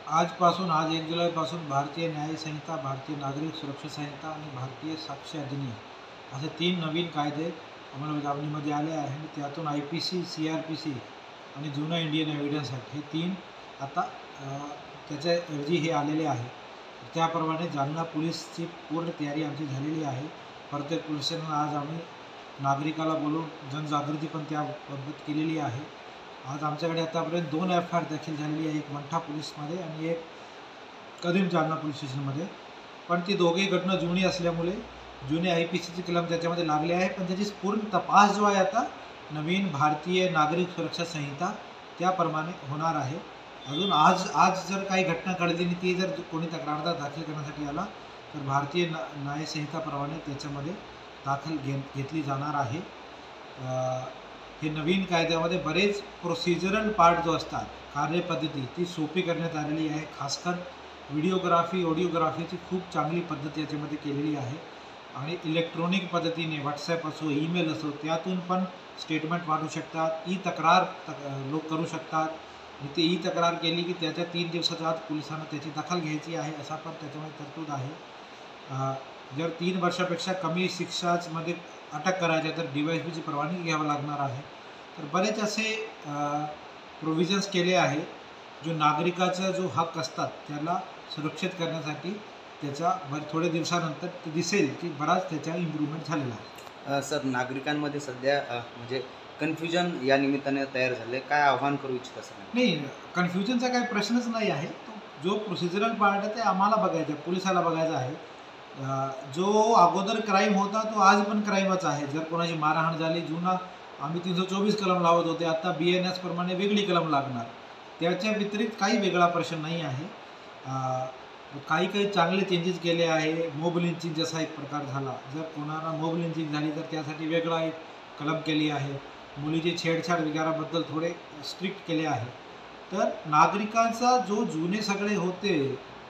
आज 1 जुलैपासून भारतीय न्याय संहिता, भारतीय नागरिक सुरक्षा संहिता आणि भारतीय साक्ष अधिनियम असे 3 नवीन कायदे अंमलबजावणीमध्ये आले आहे आणि त्यातून IPC, CRPC आणि जुना इंडियन एव्हिडन्स ॲक्ट हे 3 आता त्याच्याऐवजी हे आलेले आहे। त्याप्रमाणे जालना पोलीसची पूर्ण तयारी आमची झालेली आहे। प्रत्येक पोलीस स्टेशनला आज आम्ही नागरिकाला बोलवून जनजागृती पण त्याबाबत केलेली आहे। आज आमच्याकडे आतापर्यंत 2 FIR दाखल झालेली आहे, एक मंठा पोलीसमध्ये आणि एक कदीम जालना पोलीस स्टेशनमध्ये। पण ती दोघेही घटना जुनी असल्यामुळे जुने IPCचे कलम त्याच्यामध्ये लागले आहे, पण त्याची पूर्ण तपास जो आहे आता नवीन भारतीय नागरिक सुरक्षा संहिता त्याप्रमाणे होणार आहे। अजून आज जर काही घटना घडली आणि ती जर कोणी तक्रारदार दाखल करण्यासाठी आला तर भारतीय न्याय संहिताप्रमाणे त्याच्यामध्ये घेतली जाणार आहे। हे नवीन कायद्यामध्ये बरेच प्रोसिजरल पार्ट जो असतात कार्यपद्धती ती सोपी करण्यात आलेली आहे। खासकर व्हिडिओग्राफी, ऑडिओग्राफीची खूप चांगली पद्धत याच्यामध्ये केलेली आहे आणि इलेक्ट्रॉनिक पद्धतीने WhatsApp असो, ईमेल असो त्यातून पण स्टेटमेंट पाठवू शकतात। तक्रार लोक करू शकतात आणि ते तक्रार केली की त्याच्या 3 दिवसाच्या आत पोलिसांना त्याची दखल घ्यायची आहे, असा पण त्याच्यामध्ये तरतूद आहे। जर 3 वर्षापेक्षा कमी शिक्षामध्ये अटक करायची तर DYSPची परवानगी घ्यावी लागणार आहे। तर बरेच असे प्रोव्हिजन्स केले आहे जो नागरिकाचा जो हक्क असतात त्याला सुरक्षित करण्यासाठी त्याच्या थोडे दिवसानंतर ते दिसेल की बराच त्याचा इम्प्रूव्हमेंट झालेला आहे। सर, नागरिकांमध्ये सध्या म्हणजे कन्फ्युजन या निमित्ताने तयार झाले, काय आव्हान करू इच्छिता सर? नाही, कन्फ्युजनचा काही प्रश्नच नाही आहे। तो जो प्रोसिजरल पार्ट आहे ते आम्हाला बघायचं आहे, पोलिसाला बघायचा आहे। जो अगोदर क्राईम होता तो आज पण क्राईमच आहे। जर कोणाची मारहाण झाली, जुना आम्ही 324 कलम लावत होते, आता BNS प्रमाणे वेगळी कलम लागणार। त्याच्या व्यतिरिक्त काही वेगळा प्रश्न नाही आहे। काही चांगले चेंजेस केले आहे। मॉब लिंचिंग जसा एक प्रकार झाला, जर कोणाला मॉब लिंचिंग झाली तर त्यासाठी वेगळा एक कलम केली आहे। मुलीची छेडछाड वगैरेबद्दल थोडे स्ट्रिक्ट केले आहे। तर नागरिकांचा जो जुने सगळे होते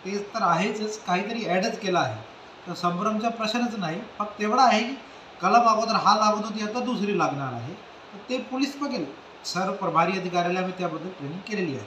ते तर आहेच, काहीतरी ॲडच केला आहे। तर संभ्रमचा प्रश्नच नाही, फक्त एवढा आहे की कलम अगोदर हा लागत होती, आता दुसरी लागणार आहे। तर ते पोलीस बघेल। सर्व प्रभारी अधिकाऱ्याला आम्ही त्याबद्दल ट्रेनिंग केलेली आहे।